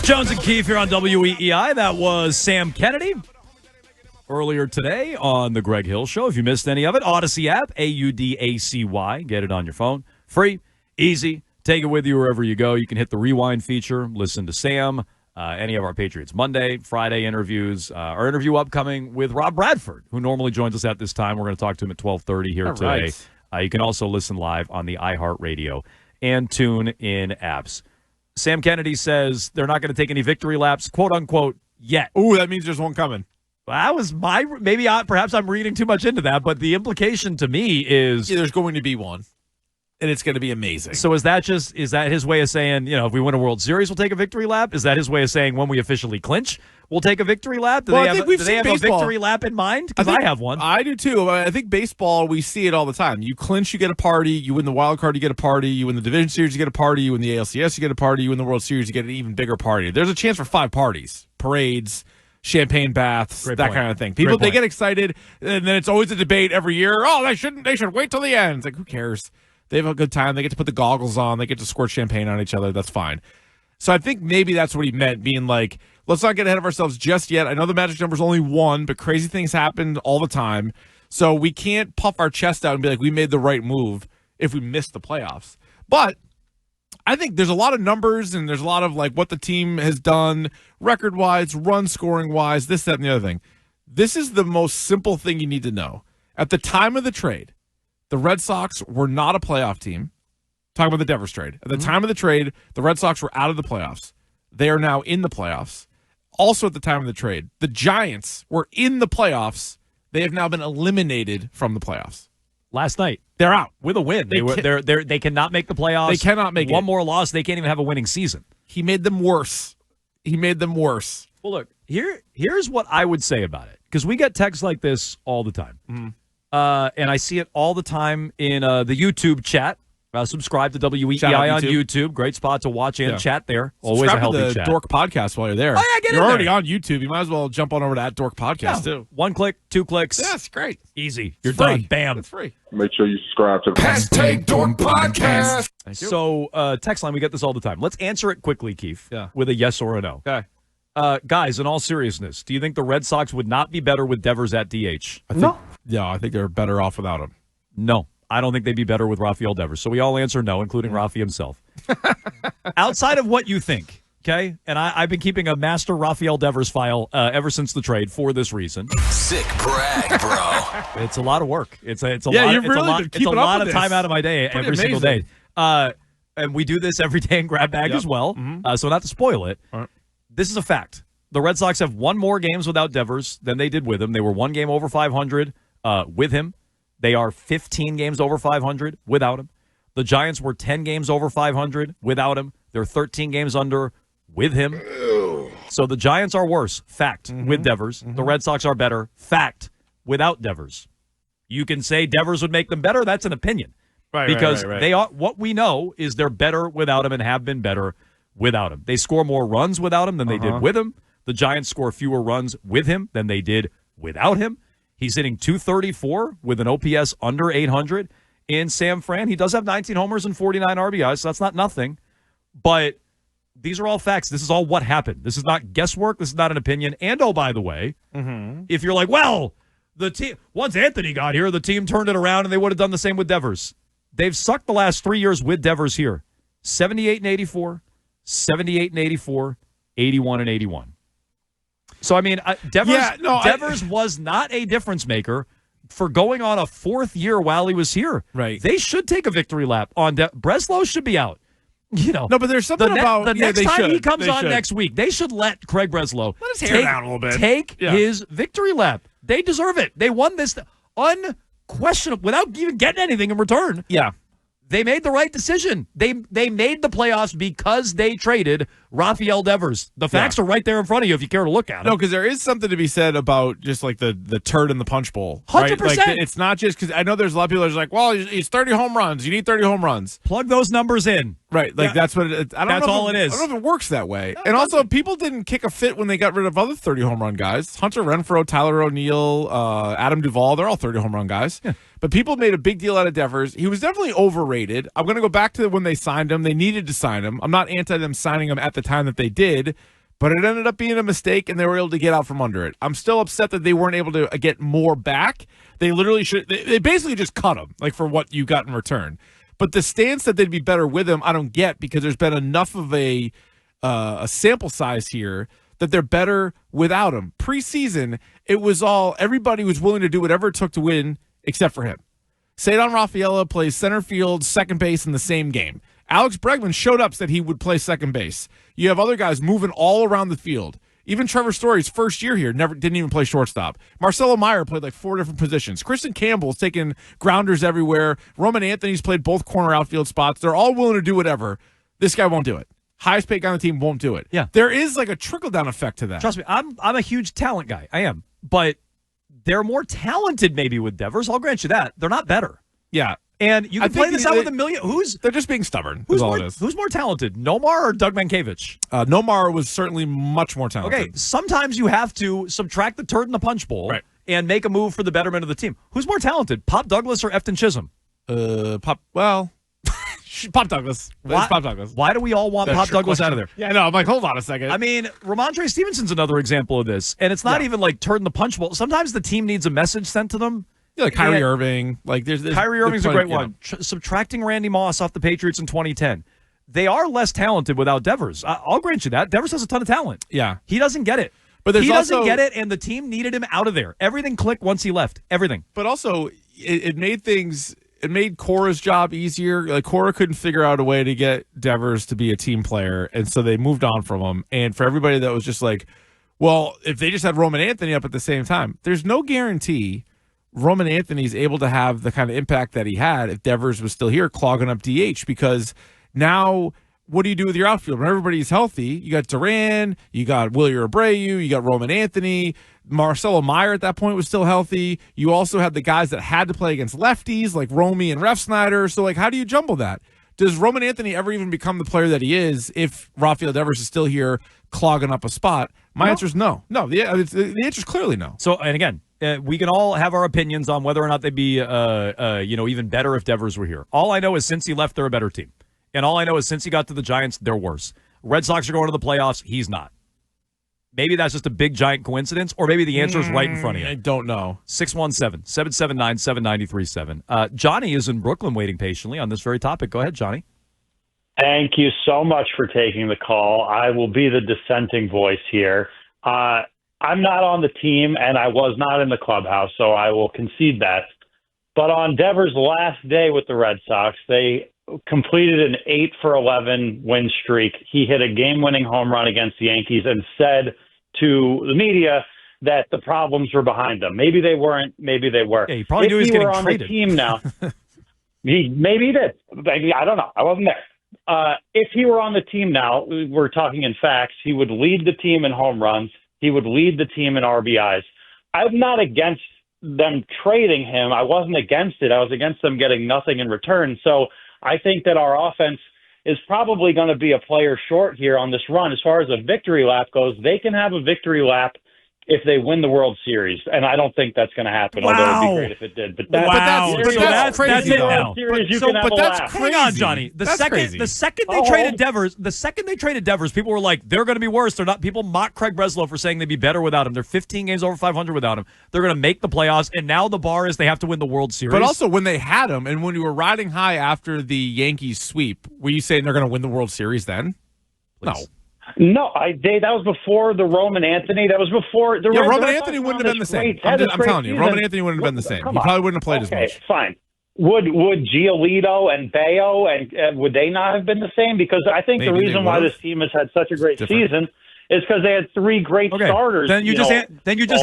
Jones and Keefe here on WEEI. That was Sam Kennedy earlier today on the Greg Hill Show. If you missed any of it, Odyssey app, AUDACY. Get it on your phone. Free, easy. Take it with you wherever you go. You can hit the rewind feature, listen to Sam, any of our Patriots Monday, Friday interviews. Our interview upcoming with Rob Bradford, who normally joins us at this time. We're going to talk to him at 12:30 here today. Right. You can also listen live on the iHeartRadio and TuneIn apps. Sam Kennedy says they're not going to take any victory laps, quote unquote, yet. Ooh, that means there's one coming. That was perhaps I'm reading too much into that, but the implication to me is there's going to be one, and it's going to be amazing. So is that his way of saying, if we win a World Series, we'll take a victory lap? Is that his way of saying when we officially clinch, we'll take a victory lap? Do they have a victory lap in mind? Because I have one. I do too. I think baseball, we see it all the time. You clinch, you get a party. You win the wild card, you get a party. You win the division series, you get a party. You win the ALCS, you get a party. You win the World Series, you get an even bigger party. There's a chance for 5 parties, parades, champagne baths, kind of thing. People, they get excited, and then it's always a debate every year. Oh, they should wait till the end. It's like, who cares? They have a good time. They get to put the goggles on. They get to squirt champagne on each other. That's fine. So I think maybe that's what he meant, being like, let's not get ahead of ourselves just yet. I know the magic number's only 1, but crazy things happen all the time. So we can't puff our chest out and be like, we made the right move if we missed the playoffs. But I think there's a lot of numbers, and there's a lot of like what the team has done record-wise, run-scoring-wise, this, that, and the other thing. This is the most simple thing you need to know. At the time of the trade, the Red Sox were not a playoff team. Talking about the Devers trade. At the time of the trade, the Red Sox were out of the playoffs. They are now in the playoffs. Also at the time of the trade, the Giants were in the playoffs. They have now been eliminated from the playoffs. Last night. They're out. With a win. They cannot make the playoffs. They cannot make one more loss. They can't even have a winning season. He made them worse. Well, look, here's what I would say about it. Because we get texts like this all the time. Mm-hmm. And I see it all the time in the YouTube chat. Subscribe to WEEI on YouTube. Great spot to watch and chat there. Always subscribe a healthy to the chat. Dork Podcast while you're there. Oh, yeah, you're already on YouTube. You might as well jump on over to @Dork Podcast, too. 1 click, 2 clicks. Yeah, it's great. Easy. You're free. done. Bam. It's free. Make sure you subscribe to the #Dork Podcast. Thank you. So, text line, we get this all the time. Let's answer it quickly, Keefe, with a yes or a no. Okay. Guys, in all seriousness, do you think the Red Sox would not be better with Devers at DH? No. Yeah, I think they're better off without him. No. I don't think they'd be better with Rafael Devers. So we all answer no, including Rafi himself. Outside of what you think, okay? And I've been keeping a master Rafael Devers file ever since the trade for this reason. Sick brag, bro. It's a lot of work. It's a Yeah, lot. you've It's really a lot, been it's a keeping lot up of with time this. out of my day Pretty every single day. amazing. And we do this every day in grab bag as well. Mm-hmm. So not to spoil it, right. This is a fact. The Red Sox have won more games without Devers than they did with him. They were 1 game over 500 with him. They are 15 games over 500 without him. The Giants were 10 games over 500 without him. They're 13 games under with him. Ew. So the Giants are worse, fact, with Devers. The Red Sox are better, fact, without Devers. You can say Devers would make them better. That's an opinion. Right, because right. they are. What we know is they're better without him and have been better without him. They score more runs without him than they did with him. The Giants score fewer runs with him than they did without him. He's hitting .234 with an OPS under 800 in San Fran. He does have 19 homers and 49 RBIs, so that's not nothing. But these are all facts. This is all what happened. This is not guesswork. This is not an opinion. And, oh, by the way, if you're like, well, the team once Anthony got here, the team turned it around and they would have done the same with Devers. They've sucked the last 3 years with Devers here. 78 and 84, 78 and 84, 81 and 81. So, I mean, Devers was not a difference maker for going on a 4th year while he was here. Right. They should take a victory lap on Breslow should be out. No, but there's something about the next time he comes on should. Next week, they should let Craig Breslow let his hair down a little bit. Take his victory lap. They deserve it. They won this unquestionable without even getting anything in return. Yeah. They made the right decision. They made the playoffs because they traded Rafael Devers. The facts are right there in front of you if you care to look at them. No, because there is something to be said about just like the turd in the punch bowl. 100%. Right? Like, it's not just because I know there's a lot of people that are like, well, he's 30 home runs. You need 30 home runs. Plug those numbers in. Right. Like that's what it, I don't that's know all it is. I don't know if it works that way. And also, people didn't kick a fit when they got rid of other 30 home run guys. Hunter Renfroe, Tyler O'Neill, Adam Duvall, they're all 30 home run guys. Yeah. But people made a big deal out of Devers. He was definitely overrated. I'm going to go back to when they signed him. They needed to sign him. I'm not anti them signing him at the time that they did. but it ended up being a mistake, and they were able to get out from under it. I'm still upset that they weren't able to get more back. They literally should. They basically just cut him, like, for what you got in return. But the stance that they'd be better with him, I don't get, because there's been enough of a sample size here that they're better without him. Preseason, it was everybody was willing to do whatever it took to win, except for him. Cedar Rafaela plays center field, second base in the same game. Alex Bregman showed up, said he would play second base. You have other guys moving all around the field. Even Trevor Story's first year here didn't even play shortstop. Marcelo Meyer played like 4 different positions. Kristen Campbell's taking grounders everywhere. Roman Anthony's played both corner outfield spots. They're all willing to do whatever. This guy won't do it. Highest paid guy on the team won't do it. Yeah. There is like a trickle-down effect to that. Trust me, I'm a huge talent guy. I am. But they're more talented maybe with Devers. I'll grant you that. They're not better. Yeah. And you can play this out with a million. They're just being stubborn. Who's more talented, Nomar or Doug Mankiewicz? Nomar was certainly much more talented. Okay, sometimes you have to subtract the turd in the punch bowl and make a move for the betterment of the team. Who's more talented, Pop Douglas or Efton Chisholm? Pop Douglas. Why, Pop Douglas. Why do we all want Pop Douglas out of there? Yeah, no, I'm like, hold on a second. I mean, Ramondre Stevenson's another example of this, and it's not even like turd in the punch bowl. Sometimes the team needs a message sent to them. Yeah, like Kyrie Irving. Like there's Kyrie Irving's a great one. Subtracting Randy Moss off the Patriots in 2010. They are less talented without Devers. I'll grant you that. Devers has a ton of talent. Yeah. He doesn't get it. But he doesn't get it, and the team needed him out of there. Everything clicked once he left. Everything. But also, it made Cora's job easier. Like, Cora couldn't figure out a way to get Devers to be a team player, and so they moved on from him. And for everybody that was just like, well, if they just had Roman Anthony up at the same time, there's no guarantee Roman Anthony's able to have the kind of impact that he had if Devers was still here clogging up DH, because now what do you do with your outfield? When everybody's healthy, you got Duran, you got Wilyer Abreu, you got Roman Anthony, Marcelo Meyer at that point was still healthy. You also had the guys that had to play against lefties like Romy and Refsnyder. So, like, how do you jumble that? Does Roman Anthony ever even become the player that he is if Rafael Devers is still here clogging up a spot? My answer is no. No, the answer is clearly no. So, and again, we can all have our opinions on whether or not they'd be, even better if Devers were here. All I know is since he left, they're a better team. And all I know is since he got to the Giants, they're worse. Red Sox are going to the playoffs. He's not. Maybe that's just a big, giant coincidence, or maybe the answer is right in front of you. I don't know. 617-779-7937. Johnny is in Brooklyn waiting patiently on this very topic. Go ahead, Johnny. Thank you so much for taking the call. I will be the dissenting voice here. I'm not on the team, and I was not in the clubhouse, so I will concede that. But on Devers' last day with the Red Sox, they completed an 8-for-11 win streak. He hit a game-winning home run against the Yankees and said to the media that the problems were behind them. Maybe they weren't. Maybe they were. Yeah, he probably knew he was getting traded. If he were on the team now, maybe he did. Maybe, I don't know. I wasn't there. If he were on the team now, we're talking in facts, he would lead the team in home runs. He would lead the team in RBIs. I'm not against them trading him. I wasn't against it. I was against them getting nothing in return. So I think that our offense is probably going to be a player short here on this run. As far as a victory lap goes, they can have a victory lap if they win the World Series, and I don't think that's going to happen. Wow. Although it'd be great if it did. But that's crazy. Hang on, Johnny. The second they traded Devers, people were like, they're going to be worse. They're not. People mock Craig Breslow for saying they'd be better without him. They're 15 games over 500 without him. They're going to make the playoffs, and now the bar is they have to win the World Series. But also, when they had him, and when you were riding high after the Yankees sweep, were you saying they're going to win the World Series then? Please. No. No, that was before the Roman Anthony. That was before the Roman Anthony wouldn't have been the same. I'm telling you, Roman Anthony wouldn't have been the same. He probably wouldn't have played as much. Fine. Would Giolito and Bayo and would they not have been the same? Because I think the reason why this team has had such a great season is because they had 3 great starters. Then you just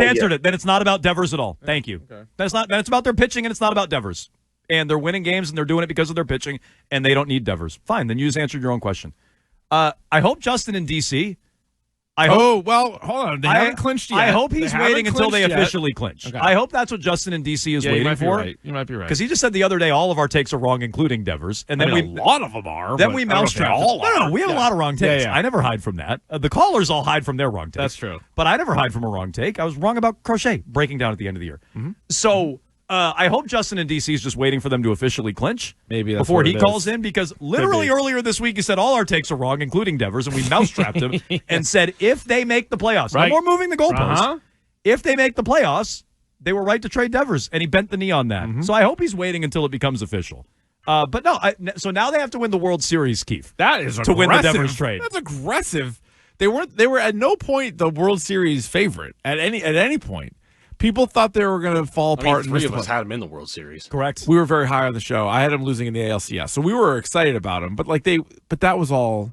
answered it. Then it's not about Devers at all. Thank you. Okay. Then it's about their pitching and it's not about Devers. And they're winning games and they're doing it because of their pitching and they don't need Devers. Fine. Then you just answered your own question. I hope Justin in D.C. Hold on. They haven't clinched yet. I hope he's waiting until they officially clinch. Okay. I hope that's what Justin in D.C. is waiting for. You might be right. Because he just said the other day all of our takes are wrong, including Devers. And then a lot of them are. Then we mousetrapped. No, we have a lot of wrong takes. Yeah. I never hide from that. The callers all hide from their wrong takes. That's true. But I never hide from a wrong take. I was wrong about Crochet breaking down at the end of the year. Mm-hmm. So I hope Justin in D.C. is just waiting for them to officially clinch Maybe that's before what he it calls is. in, because literally earlier this week he said all our takes are wrong, including Devers, and we mousetrapped him and said if they make the playoffs, Right. no more moving the goalposts. Uh-huh. If they make the playoffs, they were right to trade Devers, and he bent the knee on that. So I hope he's waiting until it becomes official. But no, so now they have to win the World Series, Keefe. That is to win the Devers trade. That's aggressive. They were at no point the World Series favorite at any point. People thought they were going to fall apart. Three of us had him in the World Series. Correct. We were very high on the show. I had them losing in the ALCS, so we were excited about them. But that was all.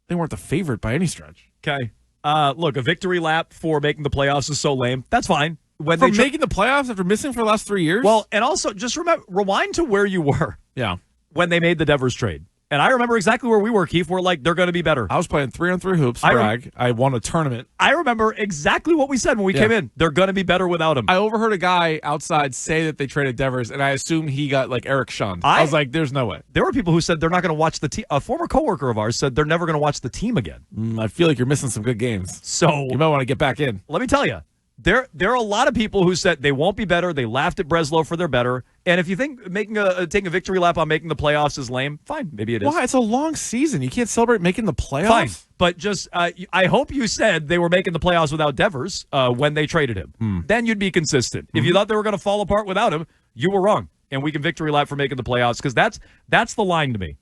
They weren't the favorite by any stretch. Okay. Look, a victory lap for making the playoffs is so lame. That's fine. When For making the playoffs after missing for the last 3 years? Well, and also just rewind to where you were yeah. when they made the Devers trade. And I remember exactly where we were, Keith. We're like, they're going to be better. I was playing 3-on-3 hoops, brag. I won a tournament. I remember exactly what we said when we came in. They're going to be better without him. I overheard a guy outside say that they traded Devers, and I assumed he got like Eric shunned. I was like, there's no way. There were people who said they're not going to watch the team. A former coworker of ours said they're never going to watch the team again. I feel like you're missing some good games. So You might want to get back in. let me tell you, there are a lot of people who said they won't be better. They laughed at Breslow for their better. And if you think taking a victory lap on making the playoffs is lame, fine, maybe it is. Why? It's a long season. You can't celebrate making the playoffs? Fine, but just I hope you said they were making the playoffs without Devers when they traded him. Then you'd be consistent. If you thought they were going to fall apart without him, you were wrong. And we can victory lap for making the playoffs, because that's the line to me.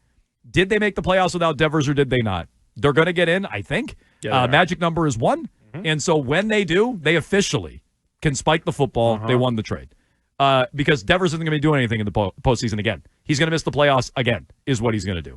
Did they make the playoffs without Devers or did they not? They're going to get in, I think. Magic number is 1. And so when they do, they officially can spike the football. They won the trade. Because Devers isn't going to be doing anything in the postseason again. He's going to miss the playoffs again, is what he's going to do.